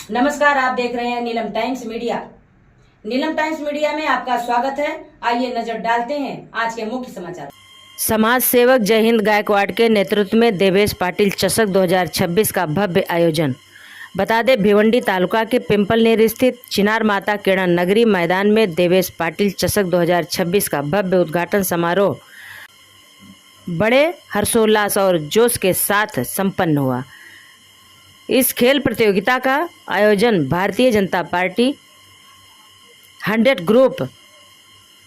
नमस्कार, आप देख रहे हैं Neelam times media. Neelam times media में आपका स्वागत है। आइए नजर डालते हैं आज के मुख्य समाचार। समाज सेवक जय हिंद गायकवाड़ के नेतृत्व में देवेश पाटिल चषक 2026 का भव्य आयोजन। बता दें, भिवंडी तालुका के पिंपलनेर स्थित चिनार माता किरण नगरी मैदान में देवेश पाटिल चषक 2026 का भव्य उद्घाटन समारोह बड़े हर्षोल्लास और जोश के साथ संपन्न हुआ। इस खेल प्रतियोगिता का आयोजन Bharatiya Janata party 100 group,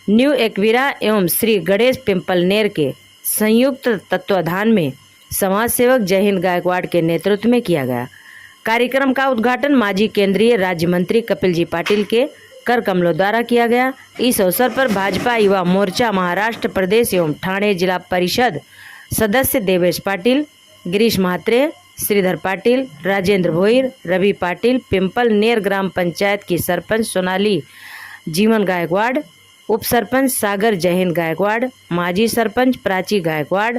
new Ekvira एवं श्री गणेश पिंपलनेर के संयुक्त तत्वाधान में समाज सेवक जय हिंद गायकवाड़ के नेतृत्व में किया गया। कार्यक्रम का उद्घाटन माजी केंद्रीय राज्य मंत्री कपिल जी पाटिल के कर कमलों द्वारा किया गया। इस अवसर पर भाजपा युवा मोर्चा महाराष्ट्र प्रदेश एवं ठाणे जिला परिषद सदस्य देवेश पाटिल, गिरीश म्हात्रे, श्रीधर पाटिल, राजेंद्र भोईर, रवि पाटिल, पिंपलनेर ग्राम पंचायत की सरपंच सोनाली जीवन गायकवाड़, उप सरपंच सागर जय हिंद गायकवाड़, माजी सरपंच प्राची गायकवाड़,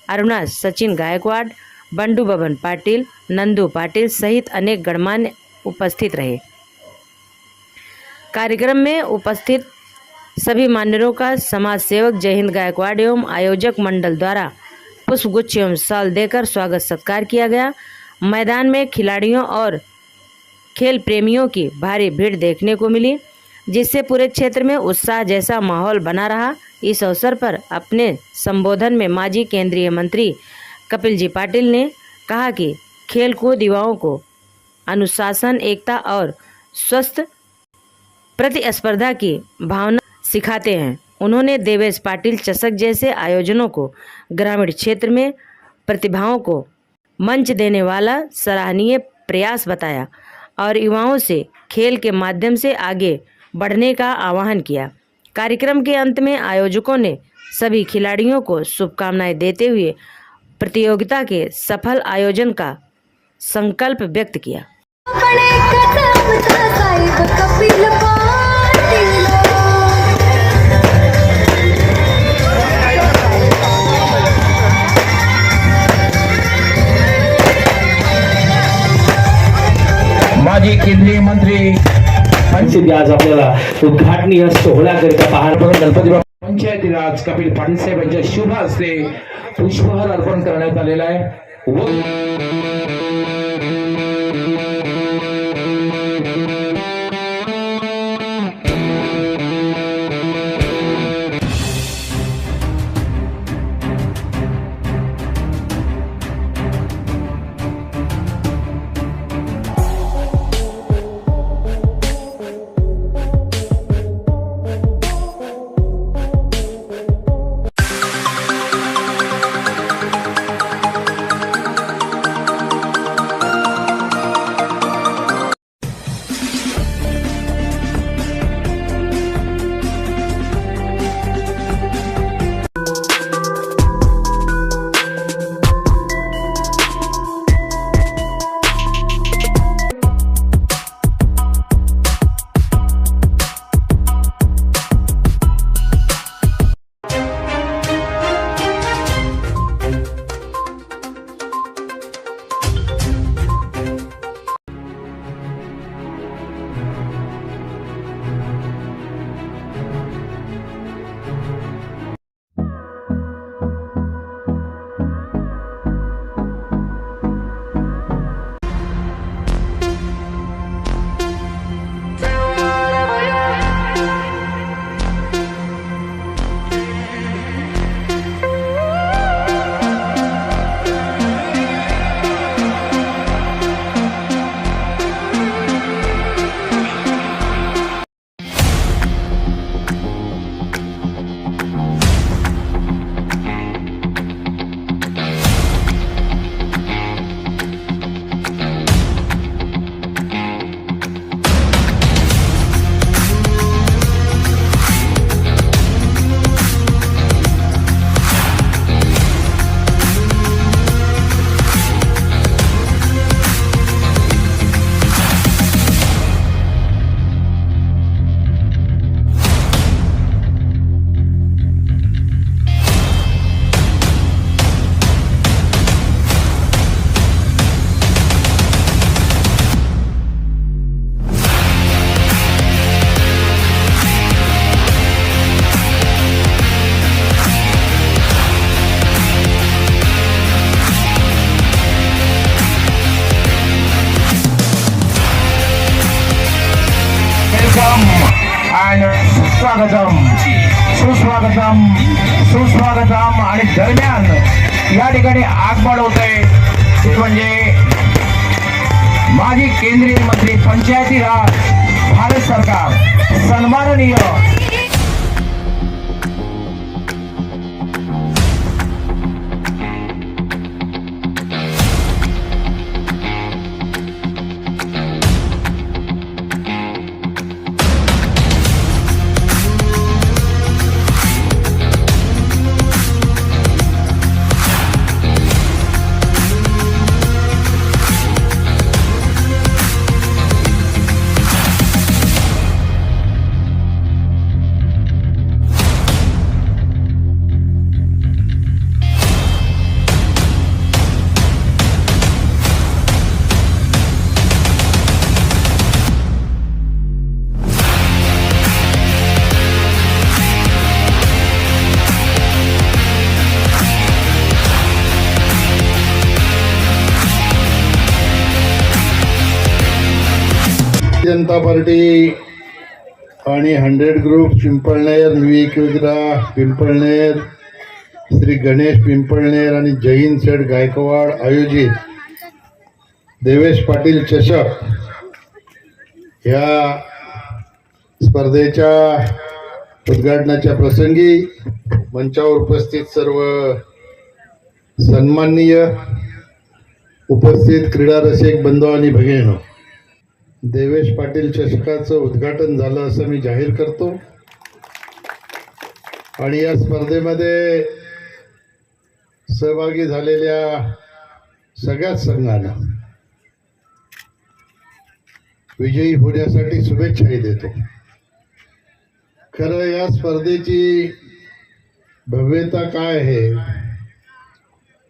अरुणा सचिन गायकवाड़, बंडू बबन पाटिल, नंदू पाटिल सहित अनेक गणमान्य उपस्थित रहे। कार्यक्रम में उपस्थित सभी मान्यवरों का समाज सेवक जय हिंद गायकवाड़ एवं आयोजक मंडल द्वारा पुष्पगुच्छ एवं शाल देकर स्वागत सत्कार किया गया। मैदान में खिलाड़ियों और खेल प्रेमियों की भारी भीड़ देखने को मिली, जिससे पूरे क्षेत्र में उत्साह जैसा माहौल बना रहा। इस अवसर पर अपने संबोधन में माजी केंद्रीय मंत्री कपिल जी पाटिल ने कहा कि खेल कूद युवाओं को अनुशासन, एकता और स्वस्थ प्रतिस्पर्धा की भावना सिखाते हैं। उन्होंने देवेश पाटिल चषक जैसे आयोजनों को ग्रामीण क्षेत्र में प्रतिभाओं को मंच देने वाला सराहनीय प्रयास बताया और युवाओं से खेल के माध्यम से आगे बढ़ने का आह्वान किया। कार्यक्रम के अंत में आयोजकों ने सभी खिलाड़ियों को शुभकामनाएं देते हुए प्रतियोगिता के सफल आयोजन का संकल्प व्यक्त किया। माजी केंद्रीय मंत्री आज आपल्याला उद्घाटनीय सोहळ्याकरिता पाहायला गणपती पंचायती राज कपिल पाटील साहेब यांच्या शुभ हस्ते पुष्पहार अर्पण करण्यात आलेला आहे। सुस्वागतम सुस्वागतम सुस्वागतम. आणि दरम्यान या ठिकाणी आगमन होतंय ते म्हणजे माजी केंद्रीय मंत्री पंचायती राज भारत सरकार सन्माननीय जनता पार्टी आणि 100 ग्रुप पिंपळनेर, वेगवेगळा पिंपळनेर, श्री गणेश पिंपळनेर आणि जय हिंद सेठ गायकवाड आयोजित देवेश पाटील चषक ह्या स्पर्धेच्या उद्घाटनाच्या प्रसंगी मंचावर उपस्थित सर्व सन्माननीय उपस्थित क्रीडा रसिक बंधू आणि भगिनींनो, देवेश पाटील चषकाचं उद्घाटन झालं असं मी जाहीर करतो. आणि या स्पर्धेमध्ये सहभागी झालेल्या सगळ्याच संघांना विजयी होण्यासाठी शुभेच्छाही देतो. खरं या स्पर्धेची भव्यता काय आहे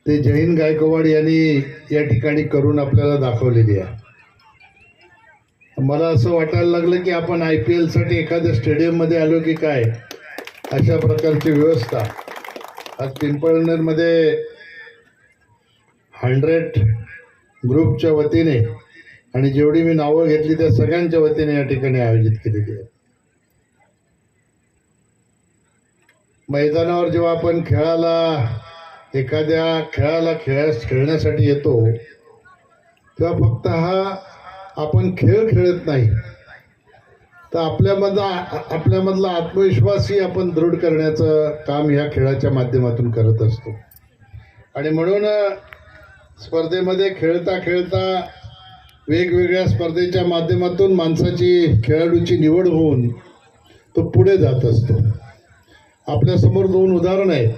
ते जय हिंद गायकवाड यांनी या ठिकाणी करून आपल्याला दाखवलेली आहे. मला असं वाटायला लागलं की आपण IPL साठी एखाद्या स्टेडियममध्ये आलो की काय, अशा प्रकारची व्यवस्था आज पिंपळनेरमध्ये 100 ग्रुपच्या वतीने आणि जेवढी मी नावं घेतली त्या सगळ्यांच्या वतीने या ठिकाणी आयोजित केलेली आहे. मैदानावर जेव्हा आपण एखाद्या खेळण्यासाठी येतो तेव्हा फक्त आपण खेळ खेळत नाही तर आपल्यामधला आत्मविश्वासही आपण दृढ करण्याचं काम ह्या खेळाच्या माध्यमातून करत असतो. आणि म्हणून स्पर्धेमध्ये खेळता खेळता वेगवेगळ्या स्पर्धेच्या माध्यमातून खेळाडूची निवड होऊन तो पुढे जात असतो. आपल्यासमोर 2 उदाहरणं आहेत.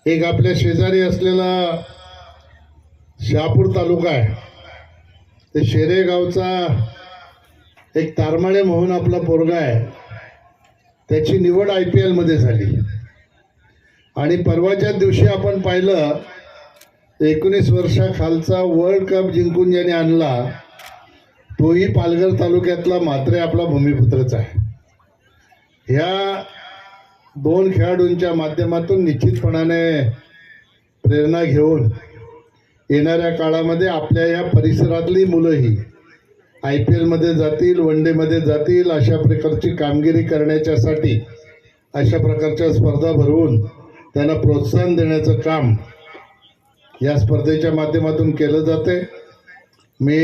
एक आपल्या शेजारी असलेला शहापूर तालुका आहे. ते शेरे गावचा एक तारमाळे म्हणून आपला पोरगा आहे, त्याची निवड IPL मध्ये झाली. आणि परवाच्या दिवशी आपण पाहिलं 19 वर्षाखालचा वर्ल्ड कप जिंकून ज्याने आणला तोही पालघर तालुक्यातला म्हात्रे आपला भूमिपुत्रच आहे. ह्या 2 खेळाडूंच्या माध्यमातून निश्चितपणाने प्रेरणा घेऊन येणाऱ्या काळामध्ये आपल्या या परिसरातली मुलंही IPL मध्ये जातील, वन डे मध्ये जातील, अशा प्रकारची कामगिरी करण्याच्यासाठी अशा प्रकारच्या स्पर्धा भरवून त्यांना प्रोत्साहन देण्याचं काम या स्पर्धेच्या माध्यमातून केलं जाते. मी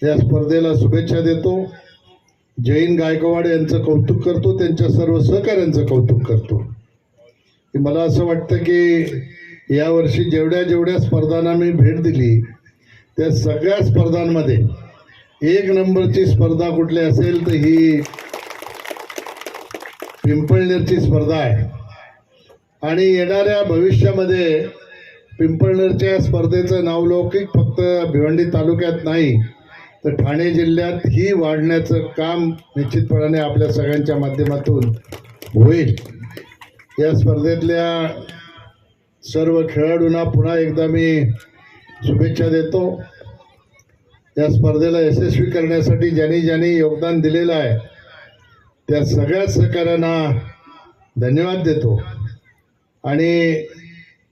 या स्पर्धेला शुभेच्छा देतो. जय हिंद गायकवाड यांचं कौतुक करतो, त्यांच्या सर्व सहकाऱ्यांचं कौतुक करतो. मला असं वाटतं की यावर्षी जेवढ्या स्पर्धांना मी भेट दिली त्या सगळ्या स्पर्धांमध्ये 1 नंबरची स्पर्धा कुठली असेल तर ही पिंपळनेरची स्पर्धा आहे. आणि येणाऱ्या भविष्यामध्ये पिंपळनेरच्या स्पर्धेचं नावलौकिक फक्त भिवंडी तालुक्यात नाही तर ठाणे जिल्ह्यात ही वाढण्याचं काम निश्चितपणाने आपल्या सगळ्यांच्या माध्यमातून होईल. या स्पर्धेतल्या सर्व खेळाडूंना पुन्हा एकदा मी शुभेच्छा देतो. या स्पर्धेला यशस्वी करण्यासाठी ज्यांनी योगदान दिलेलं आहे त्या सगळ्या सहकाऱ्यांना धन्यवाद देतो. आणि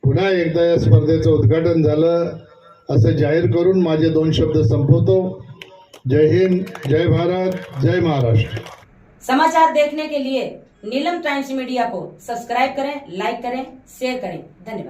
पुन्हा एकदा या स्पर्धेचं उद्घाटन झालं असं जाहीर करून माझे 2 शब्द संपवतो. जय हिंद, जय भारत, जय महाराष्ट्र. समाचार देखने के लिए नीलम टाइम्स मीडिया को सब्सक्राइब करें, लाइक करें, शेयर करें। धन्यवाद।